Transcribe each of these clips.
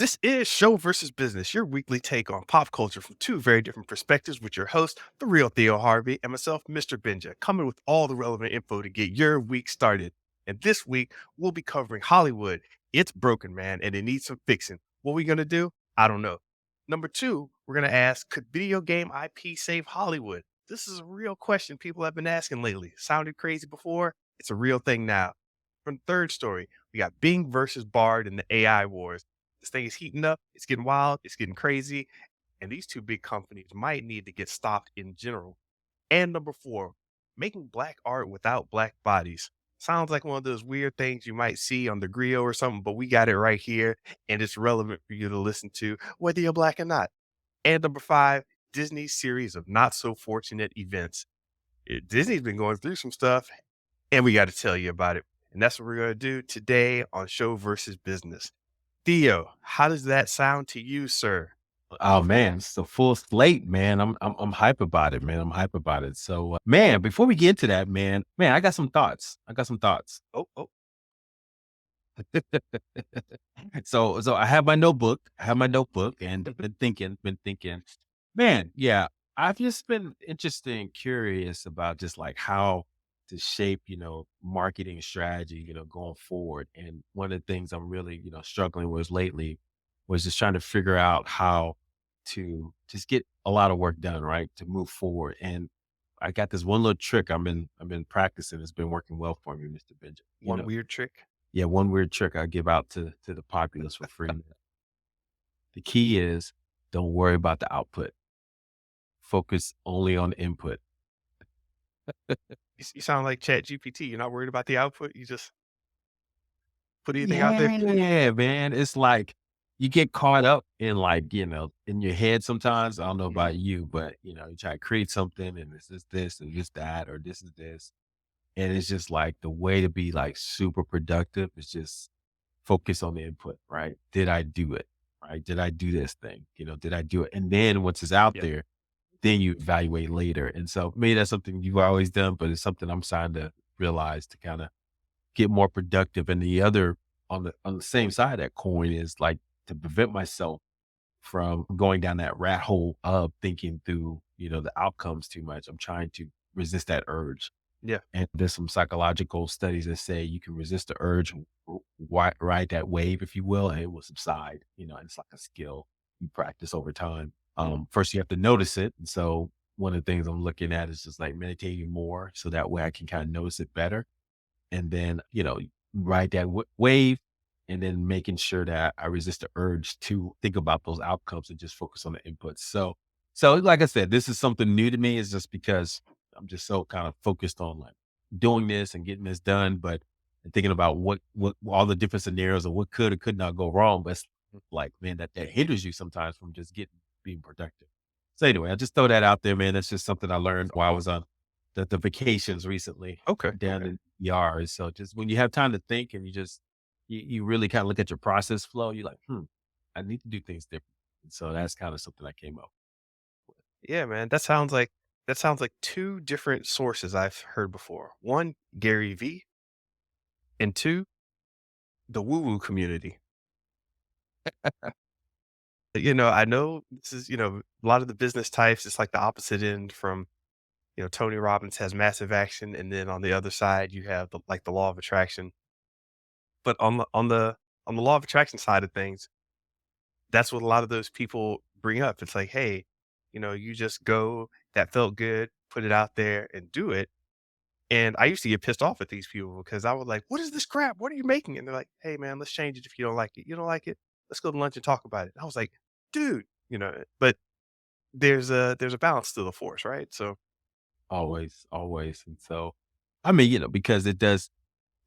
This is Show versus Business, your weekly take on pop culture from two very different perspectives with your host, the real Theo Harvey, and myself, Mr. Benja, coming with all the relevant info to get your week started. And this week, we'll be covering Hollywood. It's broken, man, and it needs some fixing. What we going to do? I don't know. Number two, we're going to ask, could video game IP save Hollywood? This is a real question people have been asking lately. Sounded crazy before? It's a real thing now. From the third story, we got Bing versus Bard in the AI wars. This thing is heating up. It's getting wild. It's getting crazy. And these two big companies might need to get stopped in general. And number four, making black art without black bodies. Sounds like one of those weird things you might see on the grill or something, but we got it right here. And it's relevant for you to listen to, whether you're black or not. And number five, Disney's series of not so fortunate events. Disney's been going through some stuff, and we got to tell you about it. And that's what we're going to do today on Show versus Business. Theo, how does that sound to you, sir? Oh man, it's a full slate, man. I'm hype about it, man. I'm hype about it. So, man, before we get to that, man, I got some thoughts. I got some thoughts. Oh, oh, So I have my notebook. I have my notebook, and been thinking. Man, yeah, I've just been interested and curious about just like how to shape, marketing strategy, going forward. And one of the things I'm really, struggling with lately was just trying to figure out how to just get a lot of work done, right? To move forward. And I got this one little trick I've been practicing. It's been working well for me, Mr. Benjamin. one weird trick. Yeah, one weird trick I give out to the populace for free. The key is don't worry about the output. Focus only on the input. You sound like Chat GPT. You're not worried about the output. You just put anything out there. Yeah, man. It's like you get caught up in like, in your head sometimes. I don't know Mhm. about you, but you try to create something and this and this that or this is this. And it's just like the way to be like super productive is just focus on the input, right? Did I do it? Right? Did I do this thing? Did I do it? And then once it's out Yep. there, then you evaluate later. And so maybe that's something you've always done, but it's something I'm starting to realize to kind of get more productive. And the other on the same side of that coin is like to prevent myself from going down that rat hole of thinking through, the outcomes too much. I'm trying to resist that urge. Yeah. And there's some psychological studies that say you can resist the urge, ride that wave, if you will, and it will subside. And it's like a skill you practice over time. First, you have to notice it. And so, one of the things I'm looking at is just like meditating more, so that way I can kind of notice it better. And then, ride that wave, and then making sure that I resist the urge to think about those outcomes and just focus on the inputs. So, like I said, this is something new to me. Is just because I'm just so kind of focused on like doing this and getting this done, but and thinking about what all the different scenarios of what could or could not go wrong. But it's like, man, that hinders you sometimes from just being productive. So anyway, I just throw that out there, man. That's just something I learned while I was on the vacations recently Okay. down Okay. in ERs. So just when you have time to think and you really kind of look at your process flow, you're like, I need to do things different. And so that's kind of something I came up with. Yeah, man. That sounds like two different sources I've heard before. One, Gary V, and two, the woo woo community. I know this is, a lot of the business types, it's like the opposite end from, Tony Robbins has massive action. And then on the other side, you have the law of attraction. But on the law of attraction side of things, that's what a lot of those people bring up. It's like, hey, you just go, that felt good, put it out there and do it. And I used to get pissed off at these people because I was like, what is this crap? What are you making? And they're like, hey man, let's change it if you don't like it. You don't like it? Let's go to lunch and talk about it. And I was like, dude, but there's a balance to the force, right? So Always, always. And so, I mean, because it does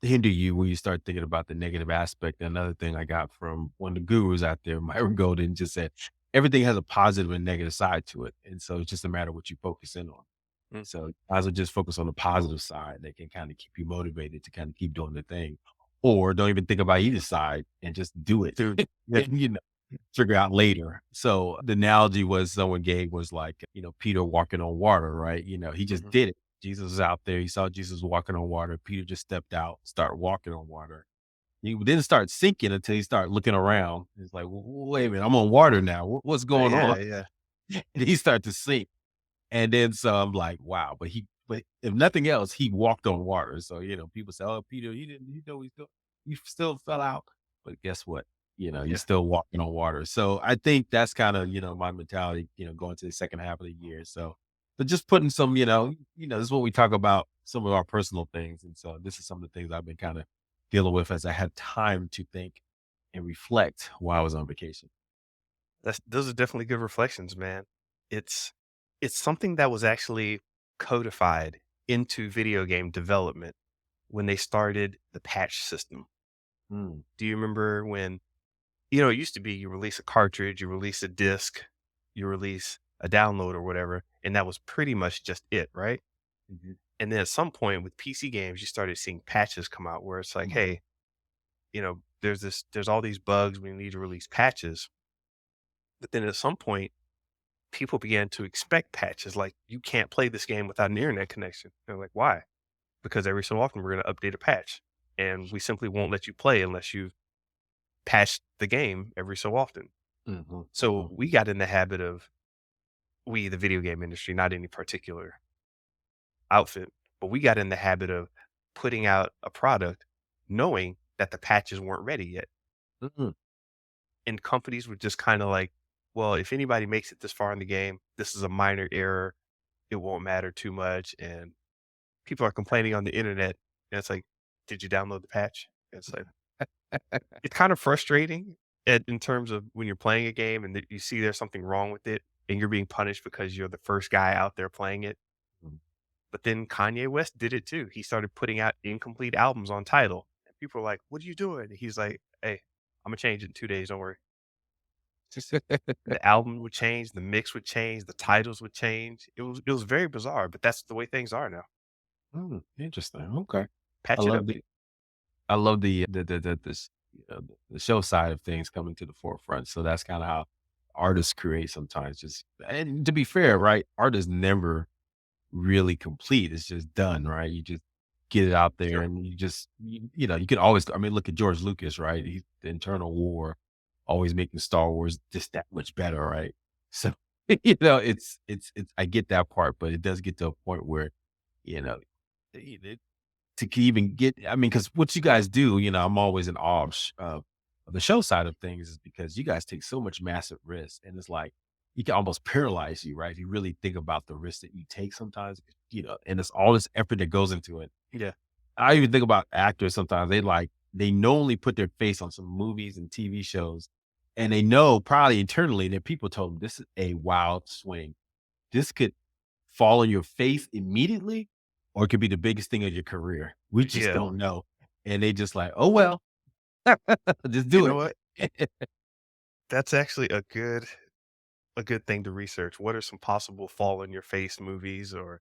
hinder you when you start thinking about the negative aspect. Another thing I got from one of the gurus out there, Myron Golden, just said everything has a positive and negative side to it. And so it's just a matter of what you focus in on. mm, So I will just focus on the positive side that can kind of keep you motivated to kind of keep doing the thing. Or don't even think about either side and just do it. dude, yeah, And, figure out later. So the analogy was someone gave was like, Peter walking on water, right? He just mhm, did it. Jesus was out there. He saw Jesus walking on water. Peter just stepped out, started walking on water. He didn't start sinking until he started looking around. He's like, Wait a minute, I'm on water now. What's going on?" Yeah, yeah. And he started to sink. And then so I'm like, wow. But if nothing else, he walked on water. So, people say, "Oh, Peter, he didn't, he still fell out." But guess what? You're Yeah. still walking on water. So I think that's kind of, my mentality, going to the second half of the year. So, but just putting some, this is what we talk about, some of our personal things. And so this is some of the things I've been kind of dealing with as I had time to think and reflect while I was on vacation. Those are definitely good reflections, man. It's it's something that was actually codified into video game development when they started the patch system. Mm, Do you remember when, it used to be you release a cartridge, you release a disc, you release a download or whatever, and that was pretty much just it, right? mhm, And then at some point with PC games, you started seeing patches come out where it's like, mm, hey, there's all these bugs, we need to release patches. But then at some point, people began to expect patches like you can't play this game without an internet connection. They're like, why? Because every so often we're going to update a patch and we simply won't let you play unless you've patched the game every so often. mhm, So mhm, we got in the habit of the video game industry, not any particular outfit, but we got in the habit of putting out a product knowing that the patches weren't ready yet. mhm. And companies were just kind of like, well, if anybody makes it this far in the game, this is a minor error. It won't matter too much. And people are complaining on the internet. And it's like, did you download the patch? It's like, it's kind of frustrating in terms of when you're playing a game and that you see there's something wrong with it and you're being punished because you're the first guy out there playing it. Mhm. But then Kanye West did it too. He started putting out incomplete albums on Tidal. And people are like, what are you doing? And he's like, hey, I'm going to change it in 2 days. Don't worry. The album would change, the mix would change, the titles would change. It was very bizarre, but that's the way things are now. Interesting. Okay. I Patch it, love update. the I love the show side of things coming to the forefront. So that's kind of how artists create sometimes. Just and to be fair, right? Art is never really complete. It's just done, right? You just get it out there, Sure. and you can always. I mean, look at George Lucas, right? He's the internal war, always making Star Wars just that much better, right? So it's. I get that part, but it does get to a point where you know to even get I mean, because what you guys do, I'm always in awe of the show side of things is because you guys take so much massive risk, and it's like, you can almost paralyze you, right? If you really think about the risk that you take sometimes, and it's all this effort that goes into it. Yeah. I even think about actors sometimes, they knowingly put their face on some movies and TV shows, and they know probably internally that people told them, "This is a wild swing. This could fall on your face immediately, or it could be the biggest thing of your career. We just Yeah. don't know." And they just like, "Oh, well, just You do know it." what? That's actually a good thing to research. What are some possible fall in your face movies or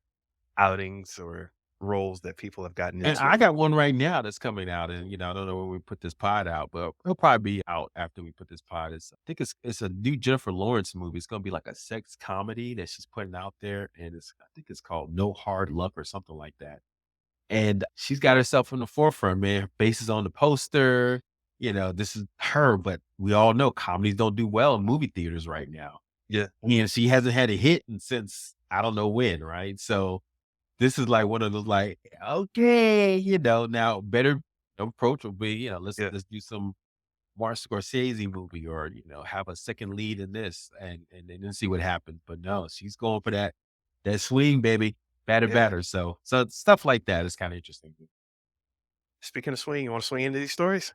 outings or roles that people have gotten And into? I got one right now that's coming out, and, I don't know when we put this pod out, but it'll probably be out after we put this pod. I think it's a new Jennifer Lawrence movie. It's gonna be like a sex comedy that she's putting out there, and I think it's called No Hard Luck or something like that. And she's got herself in the forefront, man. Her face is on the poster. This is her, but we all know comedies don't do well in movie theaters right now. Yeah. And she hasn't had a hit since I don't know when, right? So this is like one of those like, okay, now better approach will be, let's Yeah. let's do some Martin Scorsese movie or, have a second lead in this and then see what happens. But no, she's going for that swing, baby. Batter, Yeah. batter. So stuff like that is kind of interesting. Speaking of swing, you want to swing into these stories?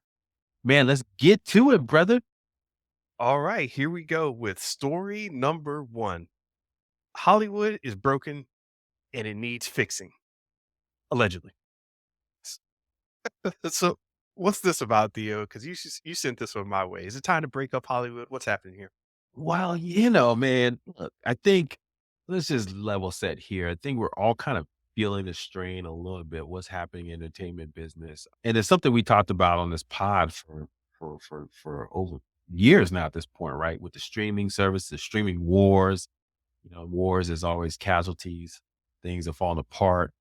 Man, let's get to it, brother. All right, here we go with story number one. Hollywood is broken and it needs fixing, allegedly. So, what's this about, Theo? Because you sent this one my way. Is it time to break up Hollywood? What's happening here? Well, man, look, I think let's just level set here. I think we're all kind of feeling the strain a little bit, what's happening in entertainment business. And it's something we talked about on this pod for over years now at this point, right? With the streaming service, the streaming wars, wars is always casualties, things are falling apart.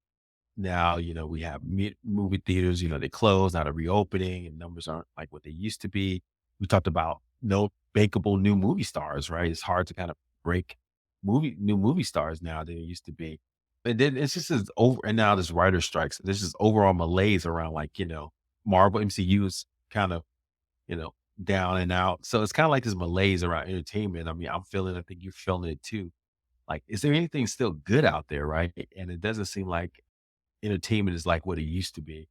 now, we have movie theaters, they close, now they're reopening and numbers aren't like what they used to be. We talked about no bankable new movie stars, right? It's hard to kind of break new movie stars now than it used to be. And then it's just this over, and now there's writer strikes. There's just overall malaise around like, Marvel MCU is kind of, you know, down and out. So it's kind of like this malaise around entertainment. I mean, I'm feeling, I think you're feeling it too. Like, is there anything still good out there, right? And it doesn't seem like entertainment is like what it used to be.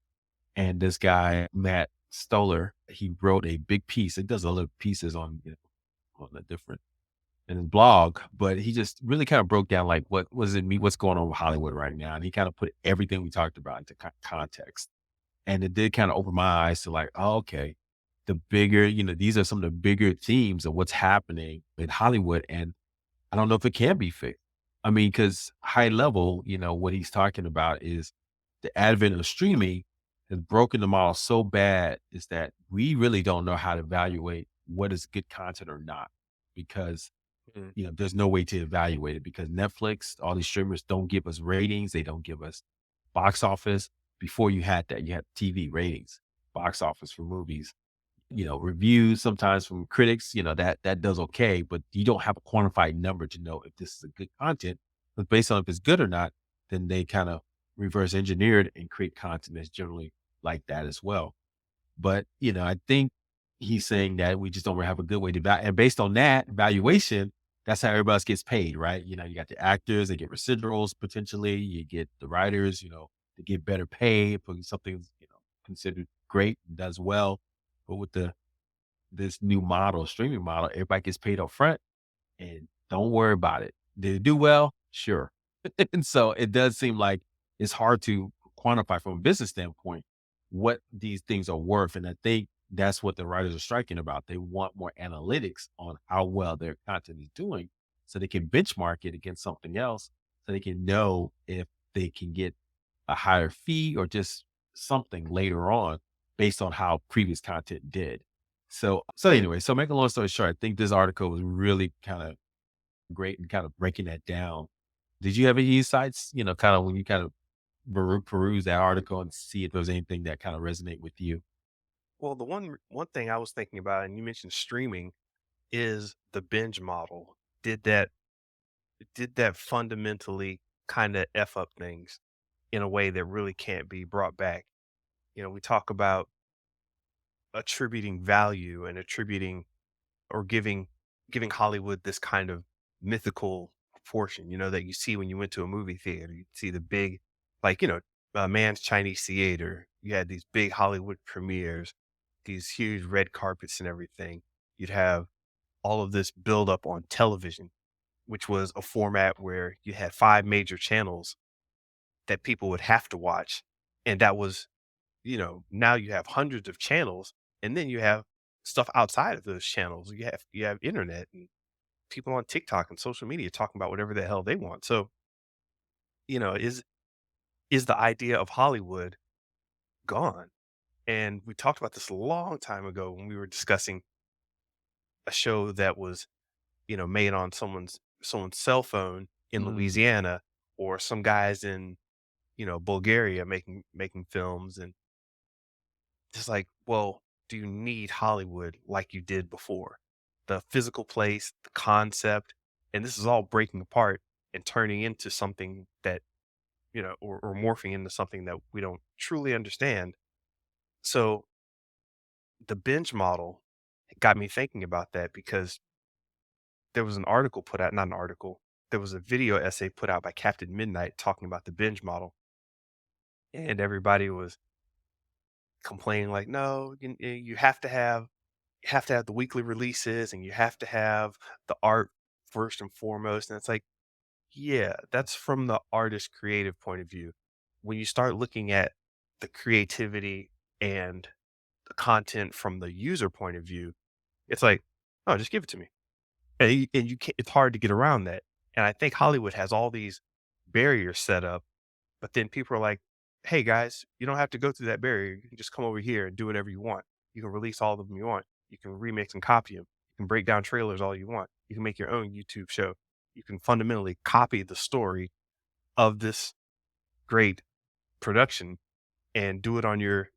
And this guy, Matt Stoller, he wrote a big piece. It does a little pieces on, on the different in his blog, but he just really kind of broke down like what was it me, what's going on with Hollywood right now. And he kind of put everything we talked about into context. And it did kind of open my eyes to like, oh, okay, the bigger, these are some of the bigger themes of what's happening in Hollywood. And I don't know if it can be fixed. I mean, because high level, what he's talking about is the advent of streaming has broken the model so bad is that we really don't know how to evaluate what is good content or not because Mm. there's no way to evaluate it because Netflix, all these streamers don't give us ratings, they don't give us box office. Before you had that, you had TV ratings, box office for movies, reviews sometimes from critics, that does okay, but you don't have a quantified number to know if this is a good content. But based on if it's good or not, then they kind of reverse engineer it and create content that's generally like that as well. But, I think he's saying that we just don't really have a good way to and based on that valuation, that's how everybody else gets paid, right? You got the actors, they get residuals potentially, you get the writers, they get better pay for something, considered great, does well. But with this new model, streaming model, everybody gets paid up front and don't worry about it. Did it do well? Sure. And so it does seem like it's hard to quantify from a business standpoint what these things are worth. And I think that's what the writers are striking about. They want more analytics on how well their content is doing so they can benchmark it against something else so they can know if they can get a higher fee or just something later on based on how previous content did. So anyway, so make a long story short, I think this article was really kind of great and kind of breaking that down. Did you have any insights, kind of when you kind of peruse that article and see if there was anything that kind of resonate with you? Well, the one thing I was thinking about, and you mentioned streaming, is the binge model. Did that did that fundamentally kind of f up things in a way that really can't be brought back? We talk about attributing value and attributing or giving Hollywood this kind of mythical proportion, that you see when you went to a movie theater. You see the big, like, Man's Chinese Theater. You had these big Hollywood premieres, these huge red carpets and everything. You'd have all of this build up on television, which was a format where you had five major channels that people would have to watch. And that was, now you have hundreds of channels, and then you have stuff outside of those channels. You have internet and people on TikTok and social media talking about whatever the hell they want. So, is the idea of Hollywood gone? And we talked about this a long time ago when we were discussing a show that was, made on someone's cell phone in Mm, Louisiana, or some guys in, Bulgaria making films. And just like, well, do you need Hollywood like you did before? The physical place, the concept, and this is all breaking apart and turning into something that, or morphing into something that we don't truly understand. So the binge model got me thinking about that, because there was an article put out, not an article, there was a video essay put out by Captain Midnight talking about the binge model. And everybody was complaining like, no, you have to have the weekly releases, and you have to have the art first and foremost. And it's like, yeah, that's from the artist creative point of view. When you start looking at the creativity and the content from the user point of view, it's like, oh, just give it to me. And you can't, it's hard to get around that. And I think Hollywood has all these barriers set up, but then people are like, hey guys, you don't have to go through that barrier. You can just come over here and do whatever you want. You can release all of them you want. You can remix and copy them. You can break down trailers all you want. You can make your own YouTube show. You can fundamentally copy the story of this great, production and do it on your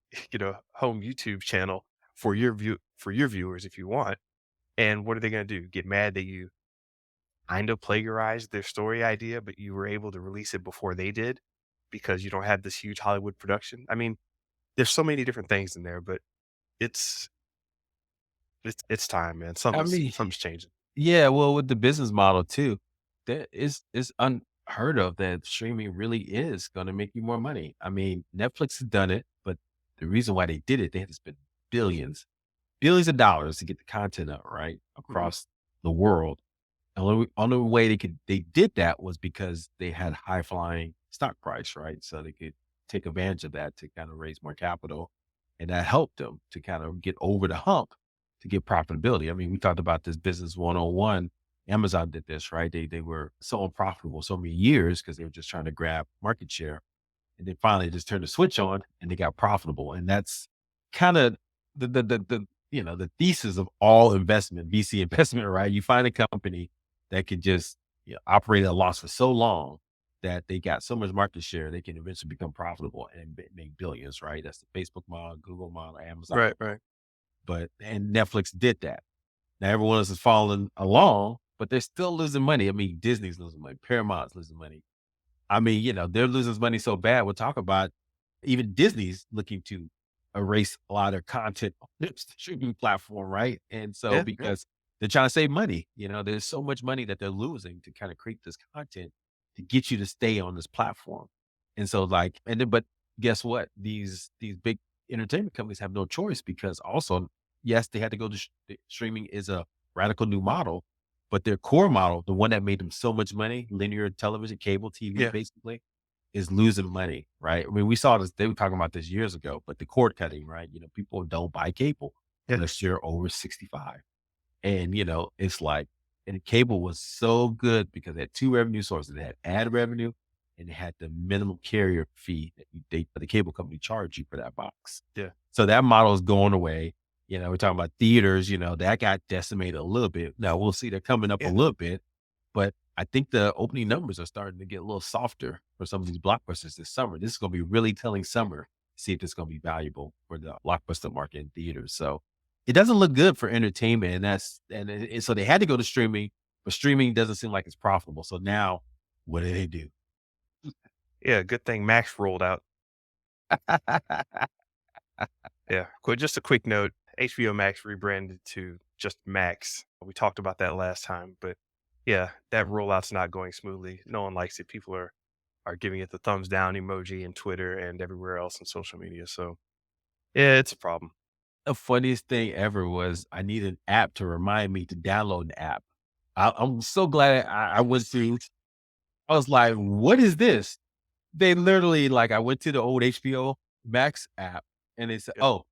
home YouTube channel for your viewers if you want. And what are they going to do? Get mad that you kind of plagiarized their story idea, but you were able to release it before they did because you don't have this huge Hollywood production? I mean, there's so many different things in there, but it's it's time, man. I mean, Something's changing. yeah, well, with the business model too, that is unheard of that streaming really is gonna make you more money. I mean, Netflix has done it, but the reason why they did it, they had to spend billions, billions of dollars to get the content up, right? Mhm. Across the world. And only way they did that was because they had high flying stock price, right? So they could take advantage of that to kind of raise more capital. And that helped them to kind of get over the hump to get profitability. I mean, we talked about this business 101. Amazon did this, right? They were so unprofitable so many years because they were just trying to grab market share. And then finally just turned the switch on and they got profitable. And that's kind of the thesis of all investment, VC investment, right? You find a company that can just operate at a loss for so long that they got so much market share, they can eventually become profitable and make billions, right? That's the Facebook model, Google model, Amazon. Right, right. And Netflix did that. Now everyone else is following along, but they're still losing money. I mean, Disney's losing money, Paramount's losing money. I mean, they're losing money so bad. We'll talk about even Disney's looking to erase a lot of their content on their streaming platform, right? And so Yeah, yeah, because they're trying to save money, there's so much money that they're losing to kind of create this content to get you to stay on this platform. And so like, and then but guess what? These big entertainment companies have no choice because also, yes, they had to go to streaming is a radical new model, but their core model, the one that made them so much money, linear television, cable TV, yeah, basically, is losing money, right? I mean, we saw this, they were talking about this years ago, but the cord cutting, right? People don't buy cable yeah, unless you're over 65. And, it's like, and cable was so good because it had two revenue sources. It had ad revenue and it had the minimum carrier fee that the cable company charged you for that box. yeah, So that model is going away. We're talking about theaters, that got decimated a little bit. Now we'll see they're coming up a yeah. little bit, but I think the opening numbers are starting to get a little softer for some of these blockbusters this summer. This is going to be really telling summer. See if it's going to be valuable for the blockbuster market in theaters. So it doesn't look good for entertainment, and so they had to go to streaming, but streaming doesn't seem like it's profitable. So now, what do they do? Yeah, good thing Max rolled out. Yeah. Just a quick note, HBO Max rebranded to just Max. We talked about that last time, but yeah, that rollout's not going smoothly. No one likes it. People are giving it the thumbs down emoji in Twitter and everywhere else on social media. So yeah, it's a problem. The funniest thing ever was I need an app to remind me to download the app. I'm so glad I went through. I was like, "What is this?" They literally like I went to the old HBO Max app, and they said, Yeah. "Oh,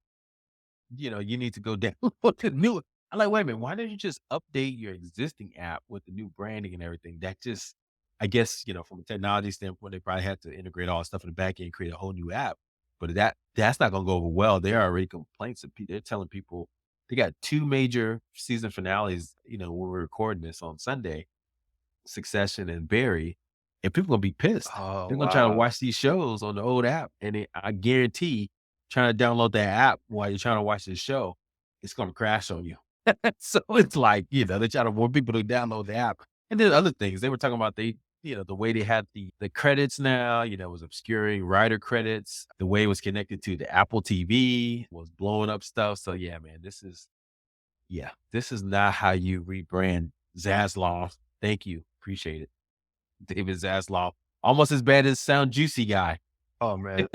you need to go download the new." I'm like, "Wait a minute, why don't you just update your existing app with the new branding and everything?" That just, I guess, from a technology standpoint, they probably had to integrate all the stuff in the back end, create a whole new app. But that's not going to go over well. There are already complaints of people. They're telling people they got two major season finales. When we're recording this on Sunday, Succession and Barry, and people gonna be pissed. Oh, They're gonna try to wow. watch these shows on the old app, and I guarantee trying to download that app while you're trying to watch this show, it's gonna crash on you. So it's like, they try to want people to download the app. And then other things. They were talking about the way they had the credits now, was obscuring writer credits. The way it was connected to the Apple TV was blowing up stuff. So yeah, man, this is not how you rebrand Zaslav. Thank you. Appreciate it. David Zaslav. Almost as bad as Sound Juicy guy. Oh man.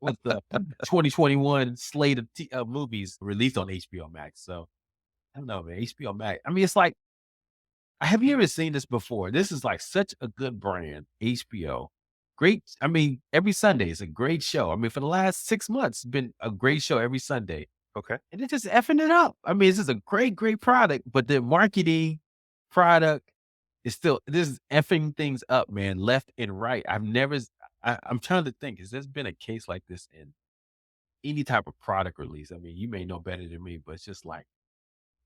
With the 2021 slate of movies released on HBO Max. So I don't know, man. HBO Max. I mean, it's like, have you ever seen this before? This is like such a good brand, HBO. Great. I mean, every Sunday is a great show. I mean, for the last 6 months, it's been a great show every Sunday. Okay. And they're just effing it up. I mean, this is a great, great product, but the marketing product is still this is effing things up, man, left and right. I'm trying to think, has there been a case like this in any type of product release? I mean, you may know better than me, but it's just like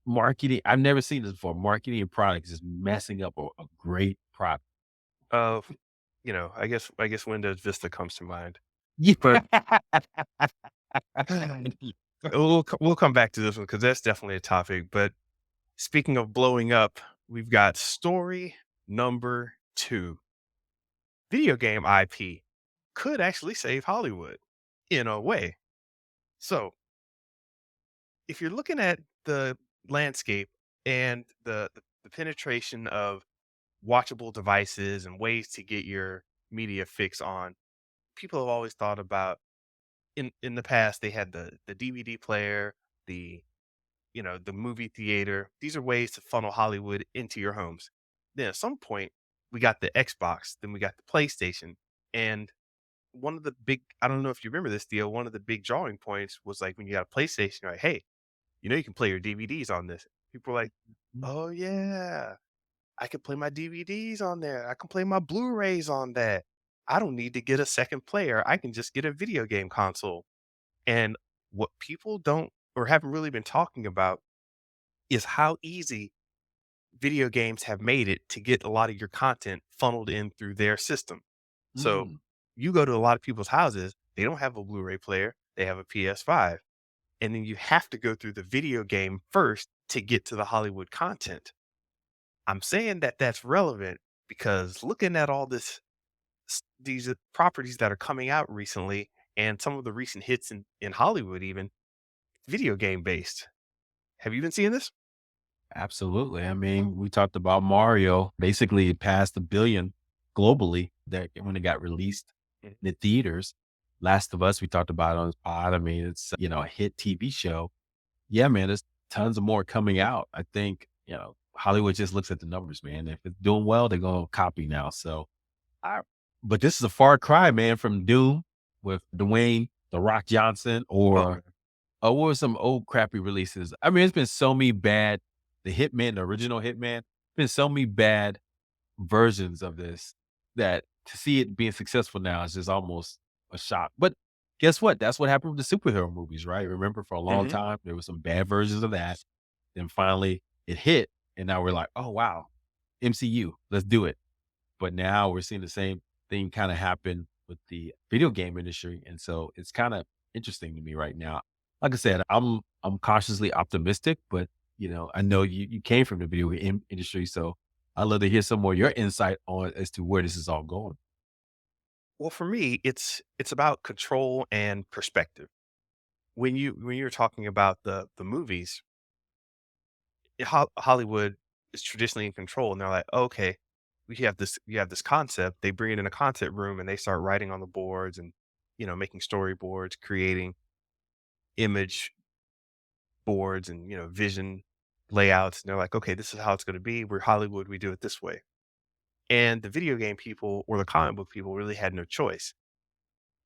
marketing. I've never seen this before. Marketing and products just messing up a great product. I guess Windows Vista comes to mind. Yeah. But we'll come back to this one because that's definitely a topic. But speaking of blowing up, we've got story number 2. Video game IP could actually save Hollywood in a way. So, if you're looking at the landscape and the penetration of watchable devices and ways to get your media fix on, people have always thought about in the past they had the DVD player, the the movie theater. These are ways to funnel Hollywood into your homes. Then at some point we got the Xbox, then we got the PlayStation, and one of the big I don't know if you remember this deal, one of the big drawing points was like when you got a PlayStation, you're like, hey, you can play your DVDs on this. People are like, oh yeah, I can play my DVDs on there. I can play my Blu-rays on that. I don't need to get a second player. I can just get a video game console. And what people don't or haven't really been talking about is how easy video games have made it to get a lot of your content funneled in through their system. So Mm, you go to a lot of people's houses, they don't have a Blu-ray player, they have a PS5. And then you have to go through the video game first to get to the Hollywood content. I'm saying that that's relevant because looking at all these properties that are coming out recently and some of the recent hits in Hollywood even video game based. Have you been seeing this? absolutely. I mean, we talked about Mario, basically it passed a billion globally that when it got released Mm. in the theaters. Last of Us, we talked about it on this pod. I mean, it's, a hit TV show. Yeah, man, there's tons of more coming out. I think, Hollywood just looks at the numbers, man. If it's doing well, they're going to copy now. So, I, but this is a far cry, man, from Doom with Dwayne, The Rock Johnson, Oh or man. what were some old crappy releases? I mean, it's been so many bad, the Hitman, the original Hitman, been so many bad versions of this that to see it being successful now is just almost a shock. But guess what? That's what happened with the superhero movies, right? Remember for a long Hmm. time, there was some bad versions of that. Then finally it hit. And now we're like, oh, wow, MCU, let's do it. But now we're seeing the same thing kind of happen with the video game industry. And so it's kind of interesting to me right now. Like I said, I'm cautiously optimistic, but I know you came from the video game industry, so I'd love to hear some more of your insight on as to where this is all going. Well, for me, it's about control and perspective. When you're talking about the movies, Hollywood is traditionally in control, and they're like, okay, we have this concept. They bring it in a concept room and they start writing on the boards and making storyboards, creating image boards and vision layouts. And they're like, okay, this is how it's going to be. We're Hollywood. We do it this way. And the video game people or the comic book people really had no choice.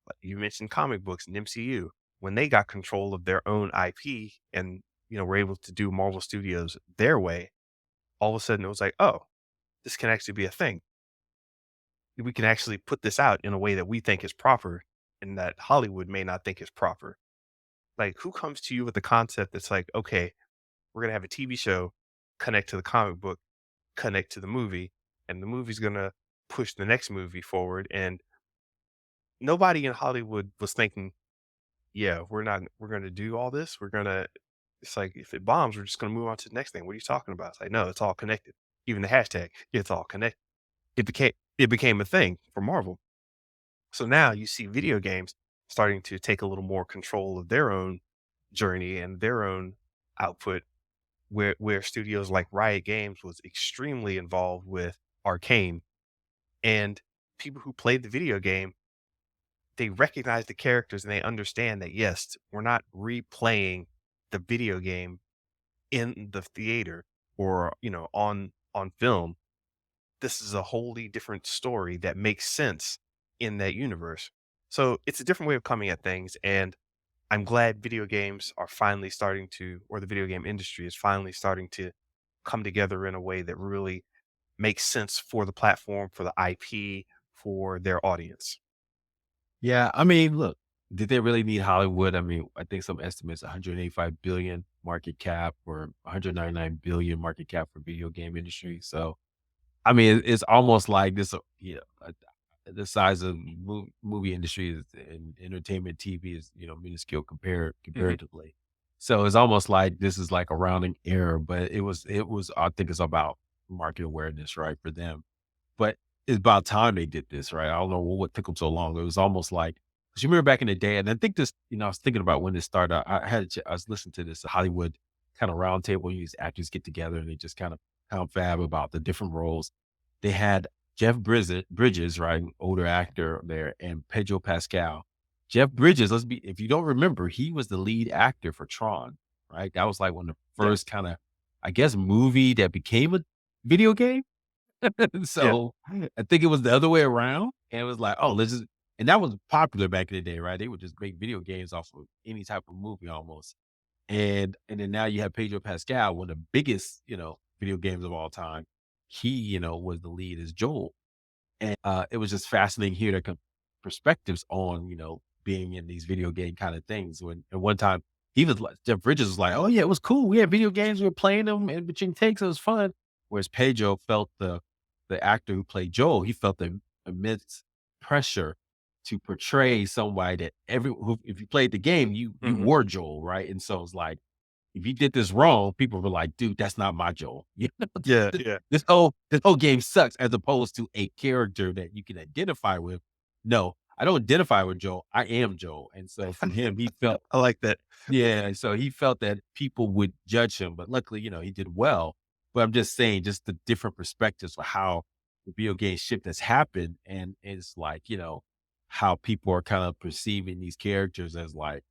Like you mentioned comic books and MCU when they got control of their own IP and were able to do Marvel Studios their way. All of a sudden, it was like, oh, this can actually be a thing. We can actually put this out in a way that we think is proper and that Hollywood may not think is proper. Like, who comes to you with the concept that's like, okay, we're gonna have a TV show connect to the comic book, connect to the movie, and the movie's gonna push the next movie forward. And nobody in Hollywood was thinking, yeah, we're gonna do all this. It's like if it bombs, we're just gonna move on to the next thing. What are you talking about? It's like, no, it's all connected. Even the hashtag, it's all connected. It became a thing for Marvel. So now you see video games starting to take a little more control of their own journey and their own output where studios like Riot Games was extremely involved with Arcane and people who played the video game, they recognize the characters and they understand that yes, we're not replaying the video game in the theater or, on film. This is a wholly different story that makes sense in that universe. So it's a different way of coming at things. And I'm glad video games are finally starting to, or the video game industry is finally starting to come together in a way that really makes sense for the platform, for the IP, for their audience. Yeah, I mean, look, did they really need Hollywood? I mean, I think some estimates 185 billion market cap or 199 billion market cap for video game industry. So, I mean, it's almost like this, the size of movie industry is and entertainment TV is, minuscule Mhm. comparatively. So it's almost like this is like a rounding error, but it was I think it's about market awareness, right, for them. But it's about time they did this, right? I don't know what took them so long. It was almost like, 'cause you remember back in the day, and I think this, I was thinking about when this started. I was listening to this Hollywood kind of roundtable. These actors get together and they just kind of confab about the different roles. They had Jeff Bridges, right, older actor there, and Pedro Pascal. Jeff Bridges, if you don't remember, he was the lead actor for Tron, right? That was like one of the Yeah. first kind of, I guess, movie that became a video game. Yeah. So, I think it was the other way around, and it was like, "Oh, let's just," and that was popular back in the day, right? They would just make video games off of any type of movie almost, and then now you have Pedro Pascal, one of the biggest, video games of all time. He, was the lead as Joel. And, it was just fascinating hear their perspectives on, being in these video game kind of things. When at one time he was like, Jeff Bridges was like, "Oh yeah, it was cool. We had video games, we were playing them in between takes. It was fun." Whereas Pedro felt the actor who played Joel, he felt the immense pressure to portray somebody that if you played the game, you Mhm. were Joel, right? And so it's like if you did this wrong, people were like, "Dude, that's not my Joel." Yeah, Th yeah. this whole game sucks as opposed to a character that you can identify with. No, I don't identify with Joel. I am Joel. And so for him, he felt, I like that. yeah, so he felt that people would judge him, but luckily, he did well. But I'm just saying, just the different perspectives for how the video game shift has happened, and it's like, how people are kind of perceiving these characters as like,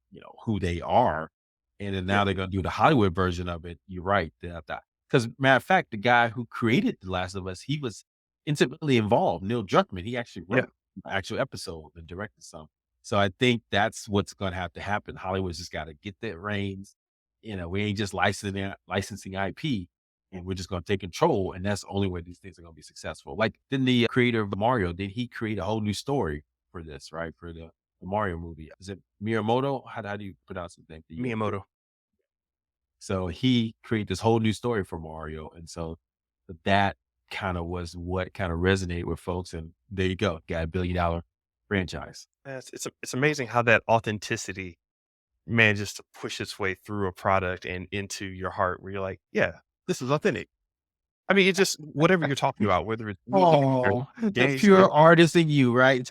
who they are. And then Yeah, now they're gonna do the Hollywood version of it. You're right. Because matter of fact, the guy who created The Last of Us, he was intimately involved. Neil Druckmann, he actually yeah, wrote the actual episode and directed some. So I think that's what's gonna have to happen. Hollywood's just gotta get their reins. We ain't just licensing IP, and we're just gonna take control, and that's the only way these things are gonna be successful. Like, then the creator of Mario, did he create a whole new story for this, right? For the Mario movie. Is it Miyamoto? How do you pronounce the name? The Miyamoto. So he created this whole new story for Mario, and so that kind of was what kind of resonated with folks, and there you go, got $1 billion franchise. Yeah, it's amazing how that authenticity manages to push its way through a product and into your heart where you're like, "Yeah, this is authentic." I mean, it's just whatever you're talking about, whether it's movies or Oh, the games, pure artist in you, right?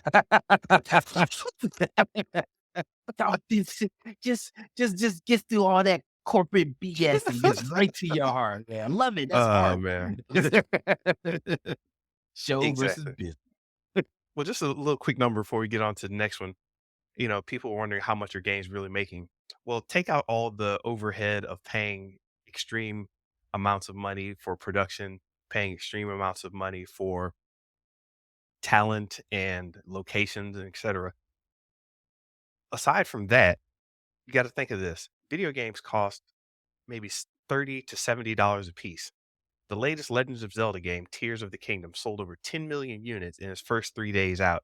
Oh, this just gets through all that corporate BS and gets right to your heart, man. I love it. That's Oh, art. man. Show versus Exactly. business. Well, just a little quick number before we get on to the next one. People are wondering how much your game's really making. Well, take out all the overhead of paying extreme amounts of money for production, paying extreme amounts of money for talent and locations and etc. Aside from that, you got to think of this. Video games cost maybe 30 to $70 a piece. The latest Legends of Zelda game, Tears of the Kingdom, sold over 10 million units in its first 3 days out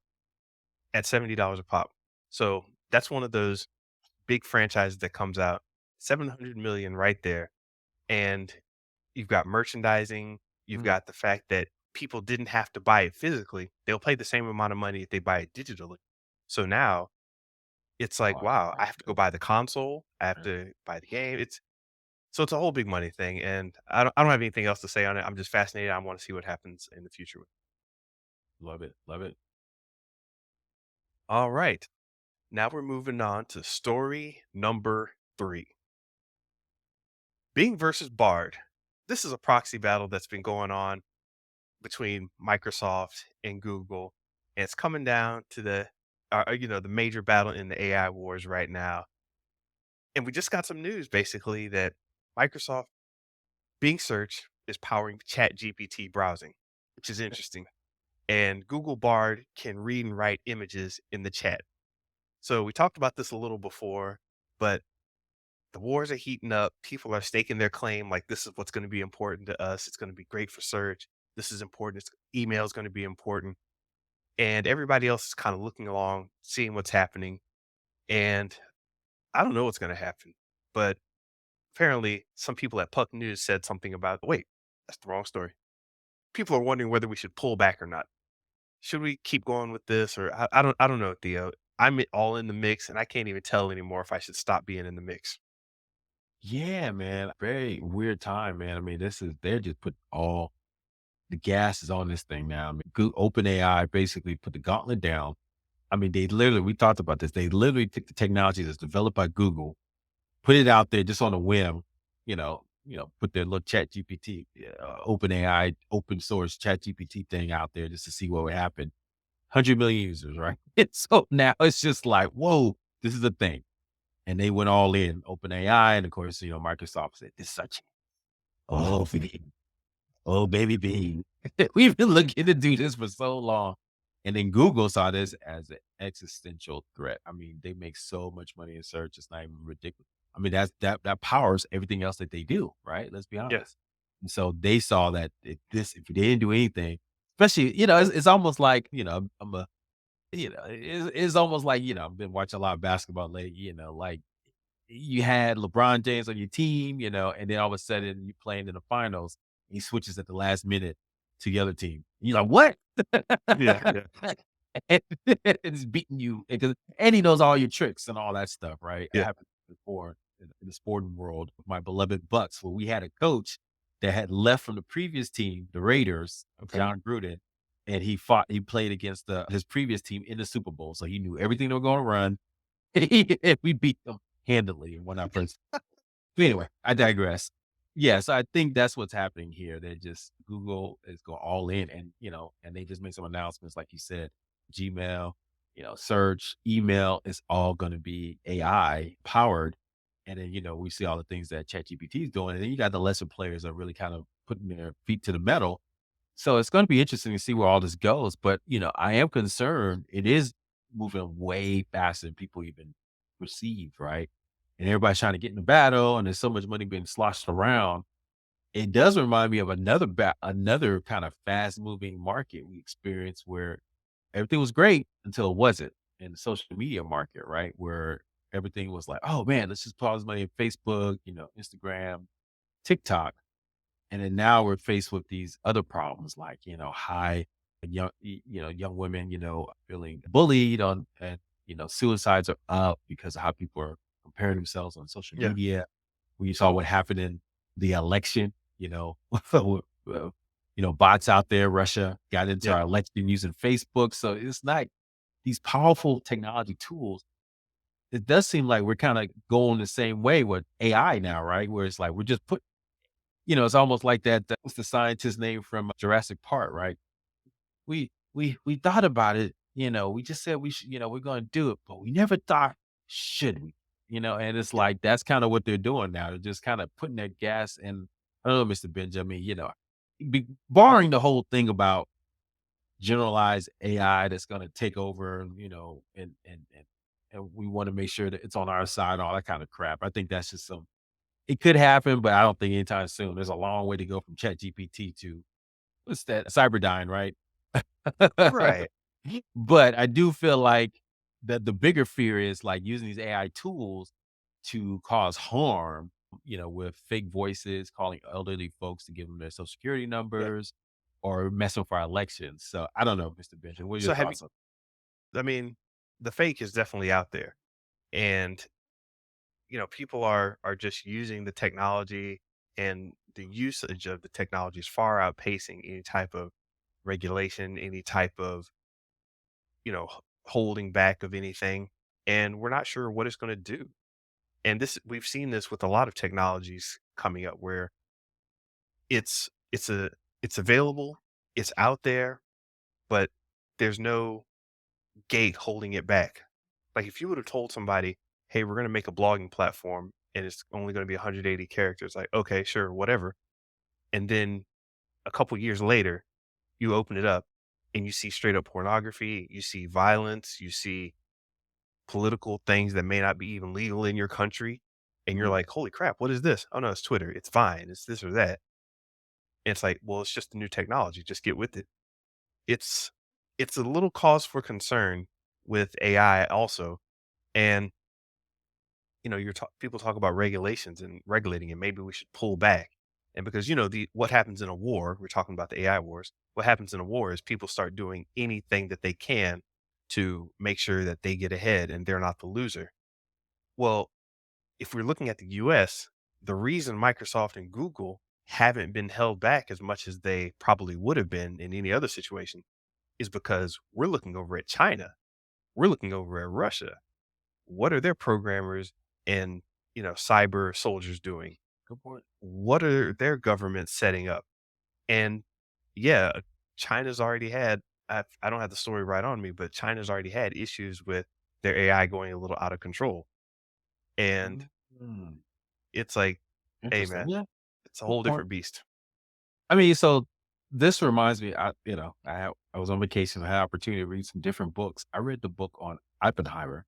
at $70 a pop. So that's one of those big franchises that comes out, 700 million right there. And you've got merchandising, you've Mm. got the fact that people didn't have to buy it physically. They'll pay the same amount of money if they buy it digitally. So now it's like, Oh, wow, I I have to go feel buy the console, I have that. to buy the game. It's a whole big money thing. And I don't have anything else to say on it. I'm just fascinated. I want to see what happens in the future. Love it, love it. All right. Now we're moving on to story number 3. Bing versus Bard. This is a proxy battle that's been going on between Microsoft and Google, and it's coming down to the major battle in the AI wars right now. And we just got some news basically that Microsoft Bing search is powering Chat GPT browsing, which is interesting. And Google Bard can read and write images in the chat. So we talked about this a little before, but the wars are heating up. People are staking their claim like this is what's going to be important to us. It's going to be great for search. This is important. Email is going to be important. And everybody else is kind of looking along, seeing what's happening. And I don't know what's going to happen, but apparently some people at Puck News said something about, wait, that's the wrong story. People are wondering whether we should pull back or not. should we keep going with this or I don't know, Theo. All in the mix and I can't even tell anymore if I should stop being in the mix. Yeah, man. Very weird time, man. I mean, they're just put all the gas is on this thing now. I mean, OpenAI basically put the gauntlet down. I mean, we talked about this. They literally took the technology that's developed by Google, put it out there just on a whim, put their little chat GPT, OpenAI, open source chat GPT thing out there just to see what would happen. 100 million users, right? And so now it's just like, whoa, this is a thing. And they went all in, OpenAI. And of course, Microsoft said, this is such, oh, oh, baby B. We've been looking to do this for so long. And then Google saw this as an existential threat. I mean, they make so much money in search, it's not even ridiculous. I mean, that powers everything else that they do, right? Let's be Yeah. honest. And so they saw that if they didn't do anything, especially, it's almost like, I'm a it's almost like, I've been watching a lot of basketball lately, like you had LeBron James on your team, and then all of a sudden you playing in the finals. He switches at the last minute to the other team. You're like, what? Yeah, yeah, and it's beating you and he knows all your tricks and all that stuff, right? It yeah. happened before in the sporting world with my beloved Bucks, where we had a coach that had left from the previous team, the Raiders, Okay. John Gruden, and he played against his previous team in the Super Bowl. So he knew everything they were going to run. And we beat them handily when I first. But anyway, I digress. Yeah, so I think that's what's happening here. They just Google is going all in, and and they just make some announcements, like you said, Gmail, search, email is all going to be AI powered, and then we see all the things that ChatGPT is doing, and then you got the lesser players that are really kind of putting their feet to the metal. So it's going to be interesting to see where all this goes. But I am concerned. It is moving way faster than people even perceive, right? And everybody's trying to get in the battle, and there's so much money being sloshed around. It does remind me of another kind of fast moving market we experienced where everything was great until it wasn't in the social media market, right? Where everything was like, oh man, let's just put all this money in Facebook, Instagram, TikTok. And then now we're faced with these other problems like, young women, feeling bullied and, suicides are up because of how people are comparing themselves on social Yeah. media. We saw what happened in the election, with, bots out there. Russia got into Yeah. our election using Facebook. So it's not these powerful technology tools. It does seem like we're kind of going the same way with AI now, right? Where it's like we're just it's almost like that. What's the scientist name from Jurassic Park, right? We thought about it. We just said we should. We're going to do it, but we never thought should we? And it's Yeah. like that's kind of what they're doing now. They're just kind of putting that gas in. I don't know, Mr. Benjamin. Barring the whole thing about generalized AI that's going to take over, and we want to make sure that it's on our side, and all that kind of crap. I think that's just some it could happen, but I don't think anytime soon. There's a long way to go from ChatGPT to what's that? Cyberdyne, right? Right. But I do feel like that the bigger fear is like using these AI tools to cause harm, with fake voices, calling elderly folks to give them their social security Yeah. numbers or messing with our elections. So I don't know, Mr. Benjamin. What are your So have you thoughts on I mean, the fake is definitely out there. And, people are just using the technology and the usage of the technology is far outpacing any type of regulation, any type of, holding back of anything. And we're not sure what it's going to do. And we've seen this with a lot of technologies coming up where it's it's a it's available, it's out there, but there's no gate holding it back. Like if you would have told somebody, "Hey, we're going to make a blogging platform and it's only going to be 180 characters." Like, "Okay, sure, whatever." And then a couple years later, you open it up and you see straight up pornography, you see violence, you see political things that may not be even legal in your country. And you're it? like, "Holy crap, what is this?" "Oh no, it's Twitter. It's Vine. It's this or that." And it's like, "Well, it's just a new technology. Just get with it." It's it's a little cause for concern with AI also. And people talk about regulations and regulating, and maybe we should pull back. And because, the what happens in a war, we're talking about the AI wars. What happens in a war is people start doing anything that they can to make sure that they get ahead and they're not the loser. Well, if we're looking at the US, the reason Microsoft and Google haven't been held back as much as they probably would have been in any other situation is because we're looking over at China. We're looking over at Russia. What are their programmers and, cyber soldiers doing? Good point. What are their governments setting up? And yeah, China's already had, I don't have the story right on me, but China's already had issues with their AI going a little out of control. And Mm, it's like, hey, interesting. man, Yeah, it's a good whole point. different beast. I mean, so this reminds me, I was on vacation. I had opportunity to read some different books. I read the book on Oppenheimer,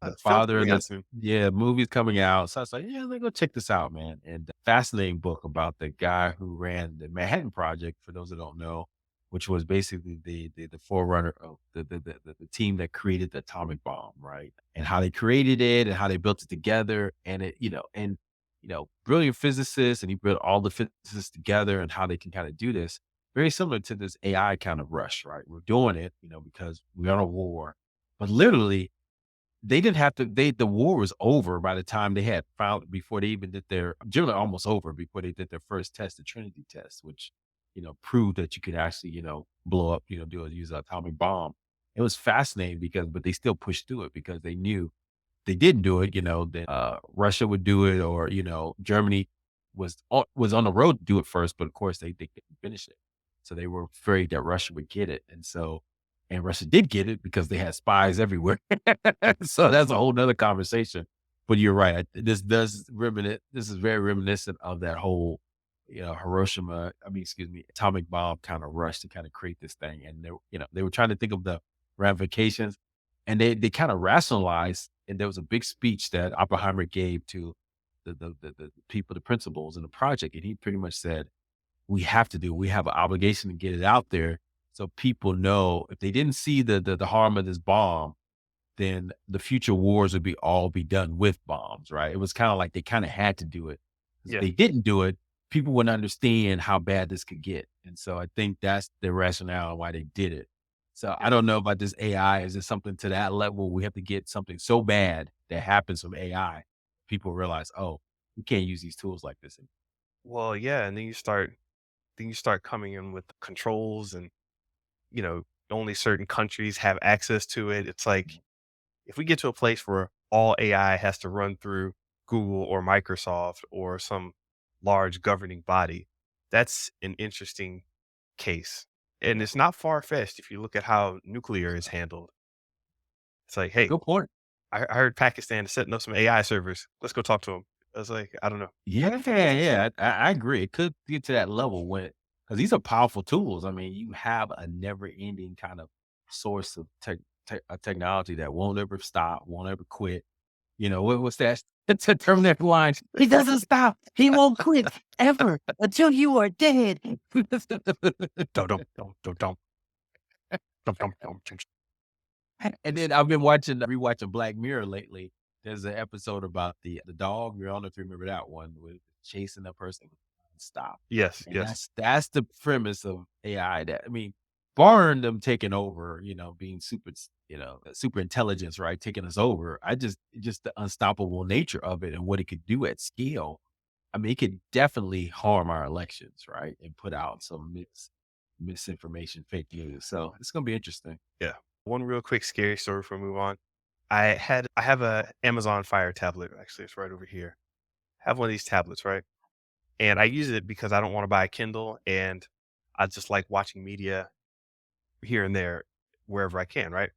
the Film's father, coming and out the soon. yeah, movie's coming out. So I was like, yeah, let me go check this out, man. And fascinating book about the guy who ran the Manhattan Project. For those that don't know, which was basically the forerunner of the team that created the atomic bomb, right? And how they created it and how they built it together, and brilliant physicist, and he built all the physicists together and how they can kind of do this. Very similar to this AI kind of rush, right? We're doing it, because we're on a war, but literally they didn't have to. The war was over by the time they had found before they even did their generally almost over before they did their first test, the Trinity test, which proved that you could actually blow up, use an atomic bomb. It was fascinating but they still pushed through it because they knew they didn't do it, then Russia would do it, or Germany was on the road to do it first, but of course they couldn't finish it, so they were afraid that Russia would get it, and Russia did get it because they had spies everywhere. So that's a whole nother conversation. But you're right. This is very reminiscent of that whole, Hiroshima. I mean, excuse me, atomic bomb kind of rush to kind of create this thing, and they were trying to think of the ramifications, and they kind of rationalized. And there was a big speech that Oppenheimer gave to the people, the principals in the project, and he pretty much said, we have an obligation to get it out there so people know if they didn't see the harm of this bomb, then the future wars would be done with bombs, right? It was kind of like they kind of had to do it. 'Cause if Yeah. they didn't do it, people wouldn't understand how bad this could get. And so I think that's the rationale why they did it. So I Yeah. don't know about this AI. Is it something to that level? We have to get something so bad that happens from AI. People realize, oh, we can't use these tools like this. Well, yeah. And then you start coming in with the controls and, you know, only certain countries have access to it. It's like if we get to a place where all AI has to run through Google or Microsoft or some large governing body, that's an interesting case. And Yeah, it's not far fetched if you look at how nuclear is handled. It's like, hey, good point. I heard Pakistan is setting up some AI servers. Let's go talk to them. I was like, I don't know. Yeah, yeah, I agree. It could get to that level when because these are powerful tools. I mean, you have a never-ending kind of source of technology that won't ever stop, won't ever quit. What's that? It's a Terminator line. He doesn't stop. He won't quit ever until you are dead. Dum dum dum dum dum dum dum dum. Dum. And then I've been rewatching Black Mirror lately. There's an episode about the dog. I don't know if you remember that one with chasing the person stop. Yes, And yes, that's the premise of AI. That I mean, barring them taking over, being super intelligence, right? Taking us over. Just the unstoppable nature of it and what it could do at scale. I mean, it could definitely harm our elections, right? And put out some misinformation, fake news. So it's gonna be interesting. yeah. One real quick scary story before we move on. I have a Amazon Fire tablet. Actually, it's right over here. I have one of these tablets, right? And I use it because I don't want to buy a Kindle, and I just like watching media here and there wherever I can, right?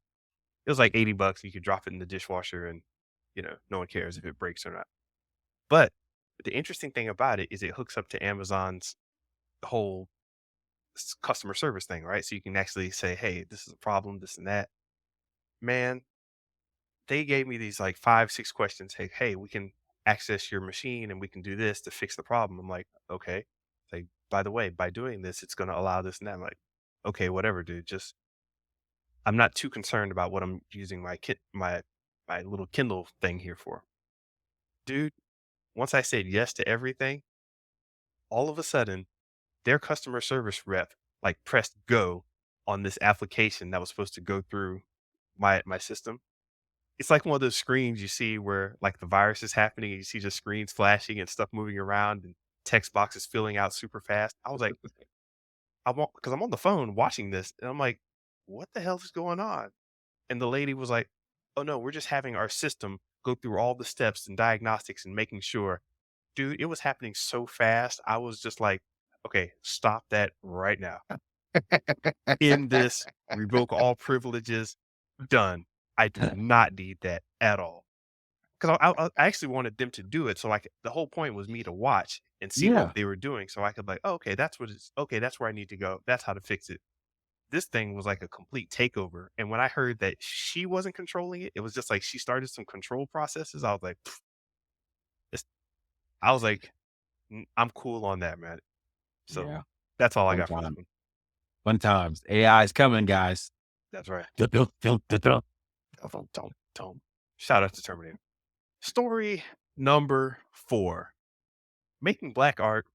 It was like 80 bucks. You could drop it in the dishwasher and, no one cares if it breaks or not. But the interesting thing about it is it hooks up to Amazon's whole customer service thing, right? So you can actually say, hey, this is a problem, this and that. Man, they gave me these like 5, 6 questions. Hey, we can access your machine and we can do this to fix the problem. I'm like, okay. Like, by the way, by doing this, it's going to allow this and that. I'm like, okay, whatever, dude. Just I'm not too concerned about what I'm using my little Kindle thing here for. Dude, once I said yes to everything, all of a sudden, their customer service rep, like, pressed go on this application that was supposed to go through my system. It's like one of those screens you see where, like, the virus is happening, and you see the screens flashing and stuff moving around and text boxes filling out super fast. I was like, because I'm on the phone watching this, and I'm like, "What the hell is going on?" And the lady was like, "Oh, no, we're just having our system go through all the steps and diagnostics and making sure." Dude, it was happening so fast. I was just like, "Okay, stop that right now. End this, revoke all privileges, done. I do not need that at all." 'Cause I actually wanted them to do it, so, like, the whole point was me to watch and see what Yeah, they were doing so I could like, "Oh, okay, that's what it's okay, that's where I need to go. That's how to fix it." This thing was like a complete takeover, and when I heard that she wasn't controlling it, it was just like she started some control processes, I was like, "Pfft, this." I was like, I'm cool on that, man." So, yeah. that's all I Fun got for that time. one. Fun times. AI is coming, guys. That's right. Dun, dun, dun, dun, dun. Don't. Shout out to Terminator. Story number 4, making black art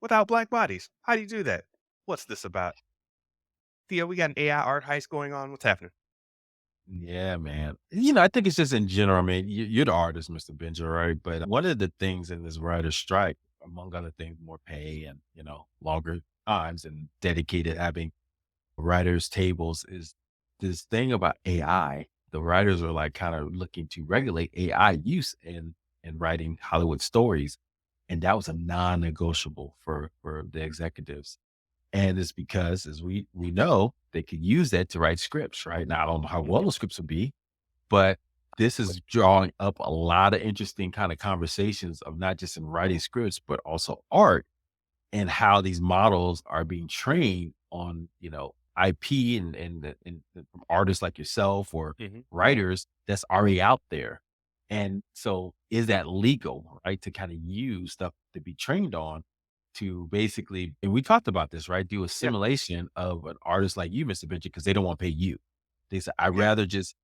without black bodies. How do you do that? What's this about? Theo, we got an AI art heist going on. What's happening? Yeah, man. I think it's just in general. I mean, you're the artist, Mr. Benja, right? But one of the things in this writer's strike, among other things, more pay and longer times and dedicated having writers' tables is this thing about AI. The writers are like kind of looking to regulate AI use in writing Hollywood stories, and that was a non-negotiable for the executives. And it's because, as we know, they could use that to write scripts, right? Now, I don't know how well Mhm. the scripts would be, but this is drawing up a lot of interesting kind of conversations of not just in writing scripts, but also art and how these models are being trained on, IP and from artists like yourself or Mhm. writers that's already out there. And so is that legal, right? To kind of use stuff to be trained on to basically, and we talked about this, right? Do a Yeah. simulation of an artist like you, Mr. Benja, because they don't want to pay you. They said, I'd Yeah. rather just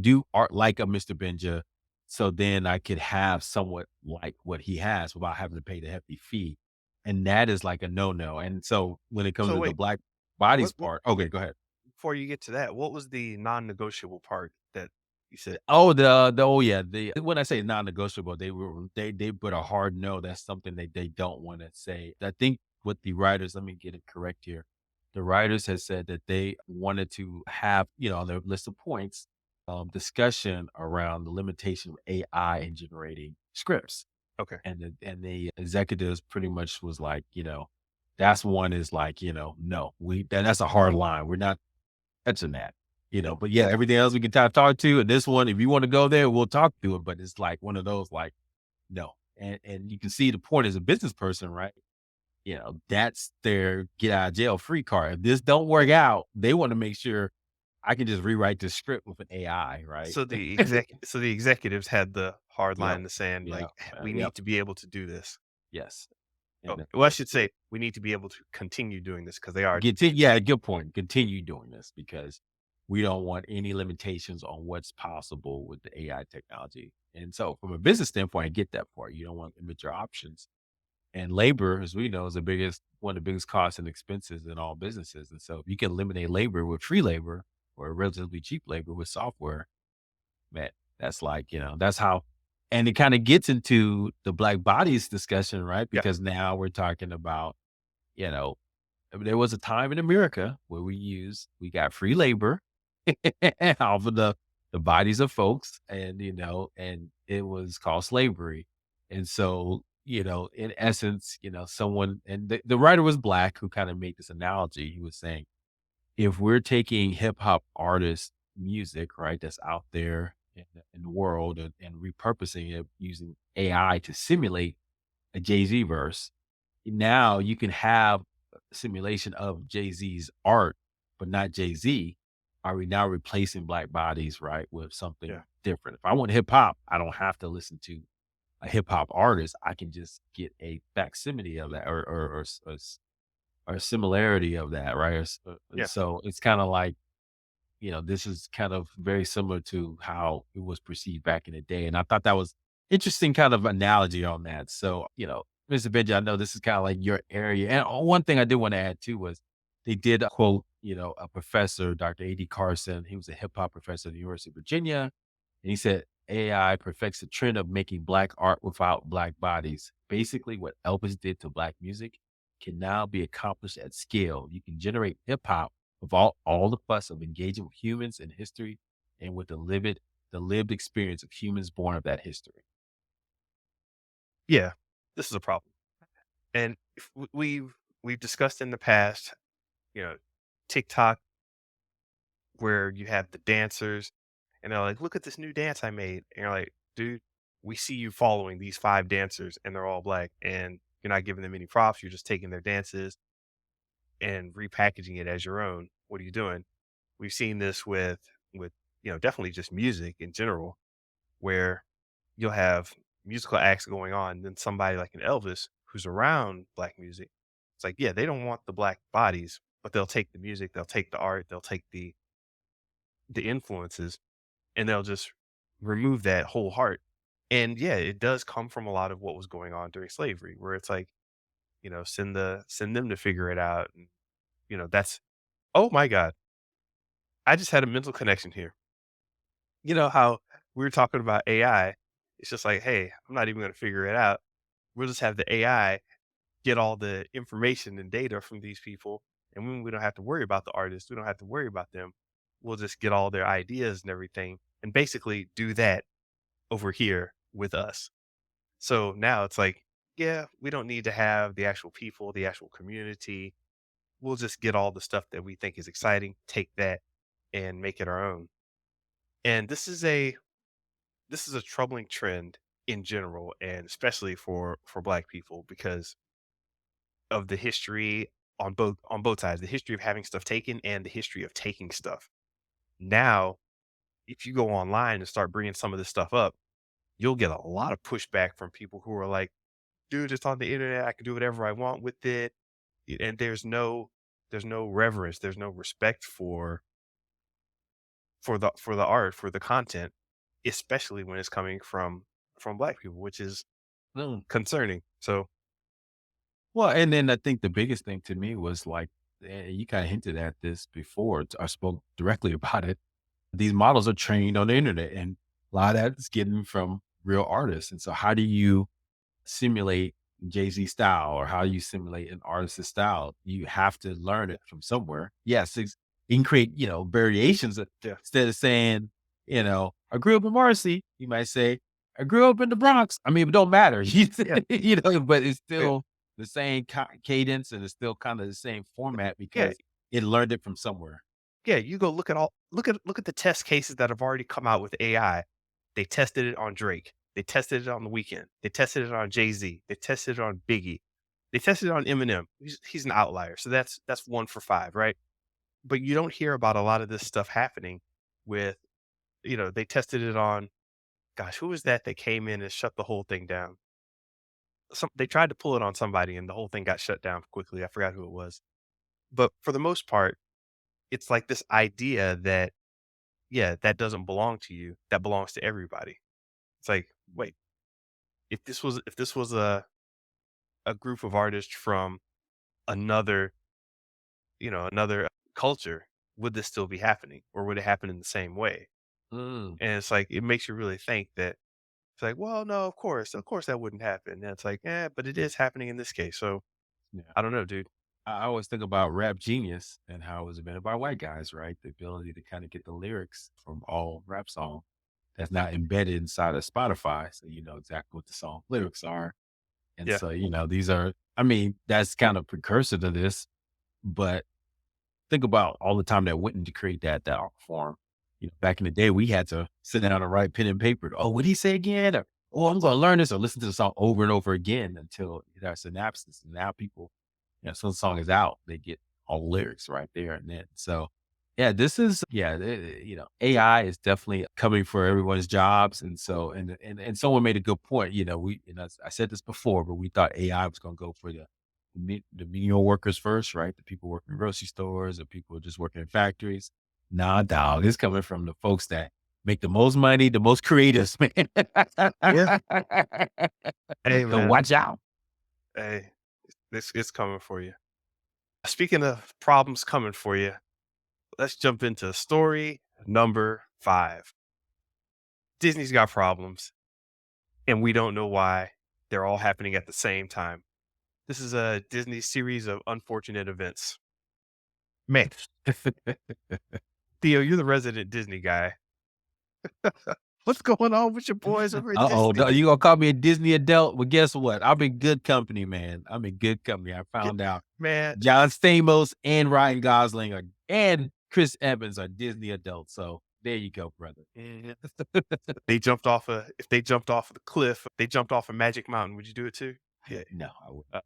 do art like a Mr. Benja. So then I could have somewhat like what he has without having to pay the hefty fee, and that is like a no-no. And so when it comes So to the wait, black bodies what part, okay, go ahead. before you get to that, what was the non-negotiable part that you said? Oh, oh yeah, the when I say non-negotiable, they put a hard no. That's something they don't want to say. I think what the writers, let me get it correct here. The writers had said that they wanted to have, on their list of points, discussion around the limitation of AI in generating scripts. Okay. And the executives pretty much was like, that's one is like, no, that's a hard line. We're not touching that, Yeah. but yeah, everything else we can talk to. And this one, if you want to go there, we'll talk to it. But it's like one of those like, no. And you can see the point as a business person, right? That's their get out of jail free card. If this don't work out, they want to make sure I can just rewrite the script with an AI, right? So the executives had the hard line Yep. in the sand, Yeah. like, "We Yep. need to be able to do this." Yes. Oh, And well, I should say, "We need to be able to continue doing this because they are doing it." Yeah, good point. Continue doing this because we don't want any limitations on what's possible with the AI technology. And so, from a business standpoint, I get that part. You don't want to limit your options. And labor, as we know, is the biggest one of the biggest costs and expenses in all businesses. And so, if you can eliminate labor with free labor or relatively cheap labor with software, man, that's like that's how. And it kind of gets into the black bodies discussion, right? Yeah. Because now we're talking about you know there was a time in America where we got free labor off of the bodies of folks, and and it was called slavery. And so, in essence, someone, and the writer was black who kind of made this analogy. He was saying, if we're taking hip hop artists' music, right, that's out there in the world, and repurposing it using AI to simulate a Jay-Z verse, now you can have a simulation of Jay-Z's art, but not Jay-Z. Are we now replacing black bodies, right, with something Yeah. different? If I want hip hop, I don't have to listen to a hip hop artist. I can just get a facsimile of that, or a similarity of that, right? And Yeah. so it's kind of like, this is kind of very similar to how it was perceived back in the day. And I thought that was interesting kind of analogy on that. So, Mr. Benja, I know this is kind of like your area. And one thing I did want to add too was they did quote, a professor, Dr. A.D. Carson. He was a hip hop professor at the University of Virginia. And he said AI perfects the trend of making black art without black bodies. Basically, what Elvis did to black music can now be accomplished at scale. You can generate hip hop with all the fuss of engaging with humans and history and with the lived experience of humans born of that history. Yeah, this is a problem. And if we've discussed in the past, you know, TikTok, where you have the dancers and they're like, look at this new dance I made. And you're like, dude, we see you following these five dancers and they're all black and you're not giving them any props. You're just taking their dances and repackaging it as your own. What are you doing? We've seen this with definitely just music in general, where you'll have musical acts going on, and then somebody like an Elvis who's around black music. It's like, yeah, they don't want the black bodies, but they'll take the music, they'll take the art, they'll take the influences, and they'll just remove that whole heart. And yeah, it does come from a lot of what was going on during slavery, where it's like, send them to figure it out. And that's oh my God. I just had a mental connection here. You know how we were talking about AI? It's just like, hey, I'm not even gonna figure it out. We'll just have the AI get all the information and data from these people, and when we don't have to worry about the artists, we don't have to worry about them. We'll just get all their ideas and everything, and basically do that over here with us. So now it's like, yeah, we don't need to have the actual people, the actual community. We'll just get all the stuff that we think is exciting, take that, and make it our own. And this is a troubling trend in general, and especially for Black people because of the history on both sides, the history of having stuff taken and the history of taking stuff. Now, if you go online and start bringing some of this stuff up, you'll get a lot of pushback from people who are like, "Dude, it's on the internet. I can do whatever I want with it." And there's no reverence, there's no respect for the art, for the content, especially when it's coming from Black people, which is concerning. So, Well, and then I think the biggest thing to me was like, you kind of hinted at this before. I spoke directly about it. These models are trained on the internet, and a lot of that is getting from real artists. And so, how do you simulate Jay-Z style or how you simulate an artist's style? You have to learn it from somewhere. Yes, you can create, variations yeah, instead of saying, I grew up in Marcy, you might say, I grew up in the Bronx. I mean, it don't matter. yeah, But it's yeah, still the same cadence and it's still kind of the same format yeah. because it learned it from somewhere. Yeah, you go look at the test cases that have already come out with AI. They tested it on Drake. They tested it on The Weeknd. They tested it on Jay-Z. They tested it on Biggie. They tested it on Eminem. He's an outlier. So that's 1 for 5, right? But you don't hear about a lot of this stuff happening with, they tested it on, gosh, who was that came in and shut the whole thing down? They tried to pull it on somebody and the whole thing got shut down quickly. I forgot who it was. But for the most part, it's like this idea that, yeah, that doesn't belong to you. That belongs to everybody. It's like, wait, if this was a group of artists from another, another culture, would this still be happening or would it happen in the same way? Mm, And it's like it makes you really think that it's like, well, no, of course that wouldn't happen. And it's like, but it is happening in this case. So yeah. I don't know, dude. I always think about Rap Genius and how it was invented by white guys, right? The ability to kind of get the lyrics from all rap song that's not embedded inside of Spotify. So you know exactly what the song lyrics are. And Yeah, so, these are, I mean, that's kind of precursor to this, but think about all the time that went into create that art form. Back in the day, we had to sit down and write pen and paper. Oh, what did he say again? Or, oh, I'm going to learn this or listen to the song over and over again until it has synapses. And now people, so the song is out, they get all the lyrics right there and then. So, yeah, this is, yeah, AI is definitely coming for everyone's jobs. And so, and someone made a good point. I said this before, but we thought AI was going to go for the menial workers first, right? The people working in grocery stores, the people just working in factories. Nah, dog, it's coming from the folks that make the most money, the most creatives, man. yeah. Hey, So man. watch out. Hey, this it's coming for you. Speaking of problems coming for you, let's jump into story number 5. Disney's got problems, and we don't know why. They're all happening at the same time. This is a Disney series of unfortunate events. Man, Theo, you're the resident Disney guy. What's going on with your boys over at Uh-oh, Disney? you gonna call me a Disney adult? Well, guess what? I'm in good company, man. I'm in good company. I Get found out man, John Stamos and Ryan Gosling are and Chris Evans are Disney adults. So there you go, brother. yeah. They jumped off a if they jumped off of the cliff, they jumped off a Magic Mountain, would you do it too? Yeah. No, I wouldn't. Uh,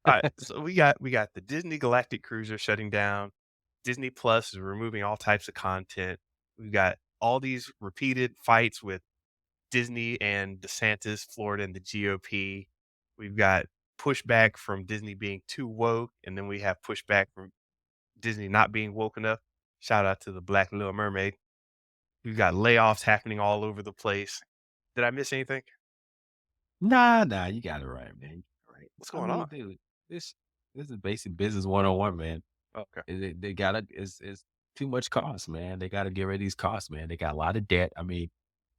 alright, so we got the Disney Galactic Cruiser shutting down. Disney Plus is removing all types of content. We've got all these repeated fights with Disney and DeSantis, Florida, and the GOP. We've got pushback from Disney being too woke, and then we have pushback from Disney not being woke enough. Shout out to the Black Little Mermaid. We've got layoffs happening all over the place. Did I miss anything? Nah, you got it right, man. You got it right. What's I going mean, on? dude, this this is basic business 101, man. Okay. They gotta it's too much cost, man. They gotta get rid of these costs, man. They got a lot of debt. I mean,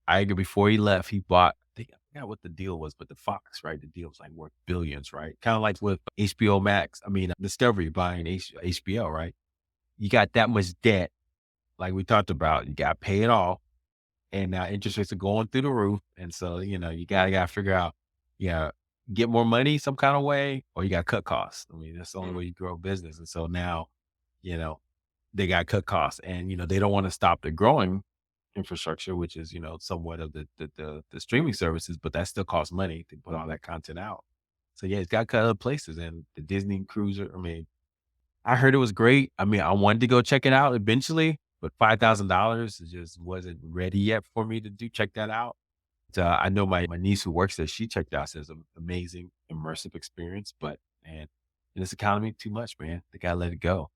Iger before he left, he bought I forgot what the deal was, but the Fox, right? The deal was like worth billions, right? Kind of like with HBO Max. I mean, Discovery buying HBO, right? You got that much debt, like we talked about. You got to pay it off, and now interest rates are going through the roof. And so, you gotta figure out, yeah, get more money some kind of way, or you got to cut costs. I mean, that's the only Mm, way you grow business. And so now, you know, they got to cut costs, and they don't want to stop the growing infrastructure, which is somewhat of the streaming services, but that still costs money to put all that content out. So yeah, it's got to cut other places, and the Disney cruiser. I mean, I heard it was great. I mean, I wanted to go check it out eventually, but $5,000 just wasn't ready yet for me to do check that out. I know my niece who works there, she checked it out, says an amazing immersive experience, but man, in this economy, too much, man. They gotta let it go.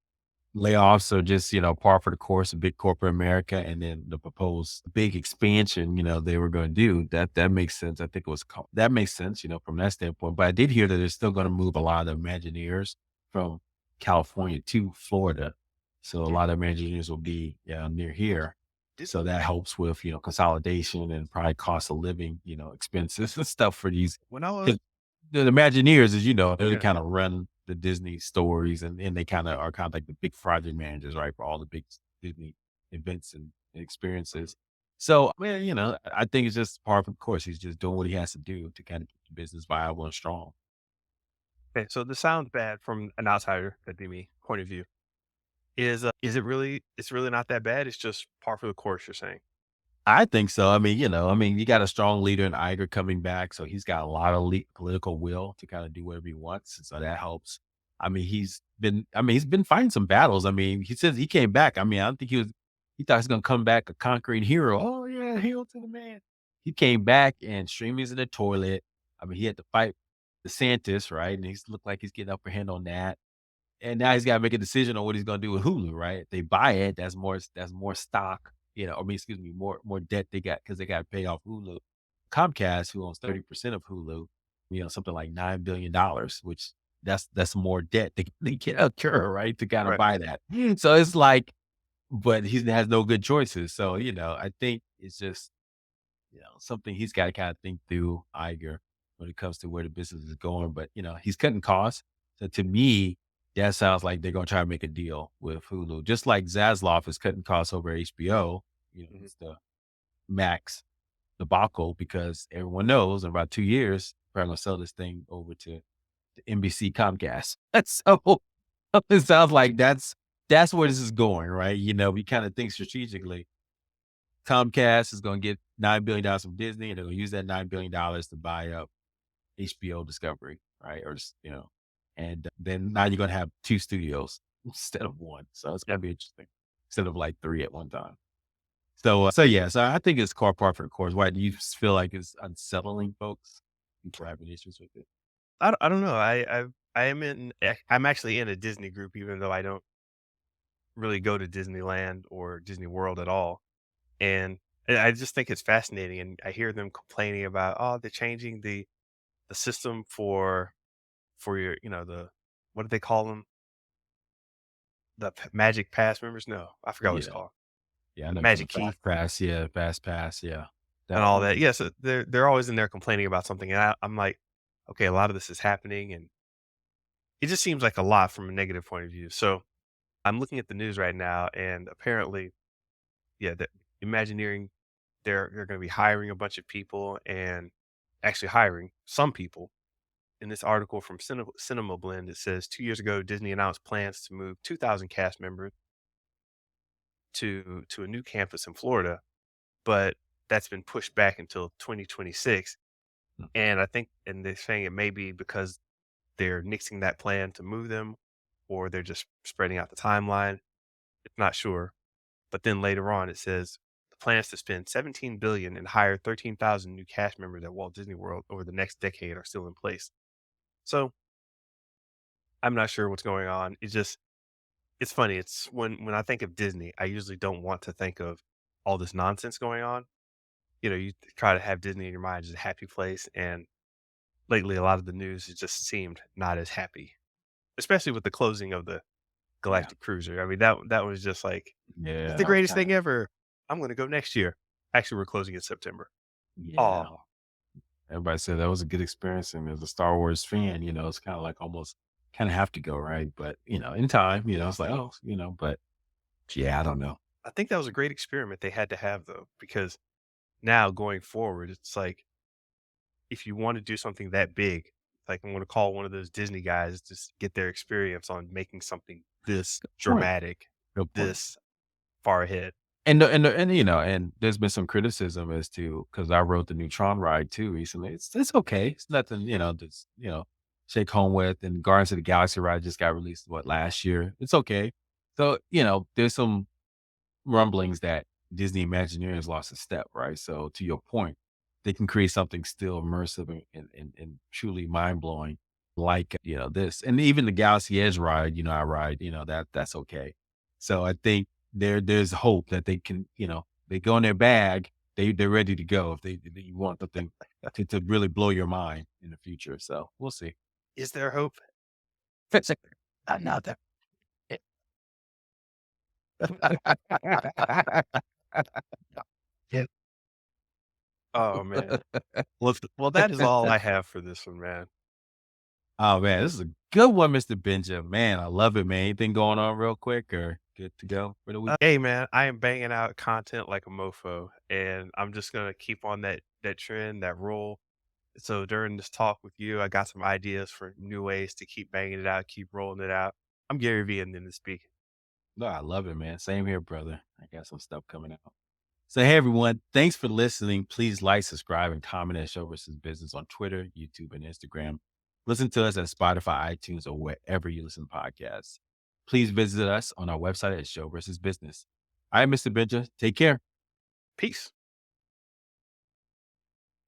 Layoffs are just, par for the course of big corporate America, and then the proposed big expansion, they were gonna do, that makes sense. I think it was called that makes sense, from that standpoint, but I did hear that they're still gonna move a lot of Imagineers from California to Florida. So a mm. lot of Imagineers will be, near here. Dis So that helps with, consolidation and probably cost of living, expenses and stuff for these when I was 'cause the Imagineers, as they yeah, kinda run the Disney stories, and they kinda are kinda like the big project managers, right, for all the big Disney events and experiences. So, man, I think it's just par for the course. He's just doing what he has to do to kinda keep the business viable and strong. okay, so this sounds bad from an outsider, that'd be me, point of view. Is it really it's really not that bad? It's just par for the course, you're saying? I think so. I mean, you got a strong leader in Iger coming back, so he's got a lot of political will to kind of do whatever he wants, and so that helps. He's been fighting some battles. I mean, he says he came back. I mean, I don't think he thought he was gonna come back a conquering hero. Oh yeah, hero to the man. He came back and streaming's in the toilet. I mean, he had to fight DeSantis, right? And he's looked like he's getting upper hand on that. And now he's gotta make a decision on what he's gonna do with Hulu, right? If they buy it, that's more stock, I mean, excuse me, more debt they got because they gotta pay off Hulu. Comcast, who owns 30% of Hulu, something like $9 billion, which that's more debt they can occur, right? To kinda Right. buy that. So it's like, but he has no good choices. So, I think it's just something he's got to kind of think through, Iger, when it comes to where the business is going. But, he's cutting costs. So to me, that sounds like they're going to try to make a deal with Hulu, just like Zaslav is cutting costs over HBO. Mhm. It's the Max debacle because everyone knows in about 2 years, we're going to sell this thing over to NBC Comcast. So it sounds like that's where this is going, right? We kind of think strategically Comcast is going to get $9 billion from Disney, and they're going to use that $9 billion to buy up HBO Discovery, right? And then now you're going to have two studios instead of one. So it's going Yep. to be interesting instead of like three at one time. So yeah, so I think it's car part for the course. Why do you feel like it's unsettling folks? People having issues with it. I don't know. I'm actually in a Disney group even though I don't really go to Disneyland or Disney World at all. And I just think it's fascinating, and I hear them complaining about, "Oh, they're changing the system for for your, the what do they call them? The Magic Pass members? No, I forgot what it's Yeah. called. Yeah, I The know from the Magic Key fast pass, yeah, fast pass, yeah. and That all one that. Yes, they're always in there complaining about something, and I'm like, okay, a lot of this is happening, and it just seems like a lot from a negative point of view. So I'm looking at the news right now, and apparently, yeah, the Imagineering they're going to be hiring a bunch of people and actually hiring some people. In this article from Cinema Blend, it says 2 years ago, Disney announced plans to move 2,000 cast members to a new campus in Florida, but that's been pushed back until 2026. mm, And I think, and they're saying it may be because they're nixing that plan to move them, or they're just spreading out the timeline. It's not sure. But then later on, it says the plans to spend 17 billion and hire 13,000 new cast members at Walt Disney World over the next decade are still in place. So I'm not sure what's going on. It's funny. It's when I think of Disney, I usually don't want to think of all this nonsense going on. You try to have Disney in your mind as a happy place, and lately a lot of the news has just seemed not as happy, especially with the closing of the yeah, Galactic Cruiser. I mean, that was just like, "It's yeah, the that was greatest kinda thing ever. I'm gonna go next year." Actually, we're closing in September. yeah. Oh, Everybody said that was a good experience, and as a Star Wars fan, it's kinda like almost kinda have to go, right? But, in time, it's like, "Oh," but yeah, I don't know. I think that was a great experiment they had to have, though, because now going forward, it's like, if you wanna do something that big, like, I'm gonna call one of those Disney guys, just get their experience on making something this Point. dramatic, Good point. this far ahead. And there's been some criticism as to because I wrote the new Tron ride too recently. It's okay. It's nothing, that's shake home with. And Guardians of the Galaxy ride just got released last year. It's okay. So, there's some rumblings that Disney Imagineering has lost a step, right? So to your point, they can create something still immersive and truly mind blowing, like this, and even the Galaxy Edge ride. I ride. That's okay. So I think there's hope that they can. They go in their bag. They're ready to go if you want something to really blow your mind in the future. So we'll see. Is there hope? Physics, another. Yeah. Oh, man. Well, that is all I have for this one, man. Oh man, this is a good one, Mr. Benja. Man, I love it, man. Anything going on real quick or good to go for the week? Hey, man, I am banging out content like a mofo, and I'm just gonna keep on that trend, that roll. So during this talk with you, I got some ideas for new ways to keep banging it out, keep rolling it out. I'm Gary V and then to speak. No, I love it, man. Same here, brother. I got some stuff coming out. So, hey, everyone. Thanks for listening. Please like, subscribe, and comment at Show versus Business on Twitter, YouTube, and Instagram. Listen to us at Spotify, iTunes, or wherever you listen to podcasts. Please visit us on our website at Show versus Business. All right, Mr. Benja. Take care. Peace.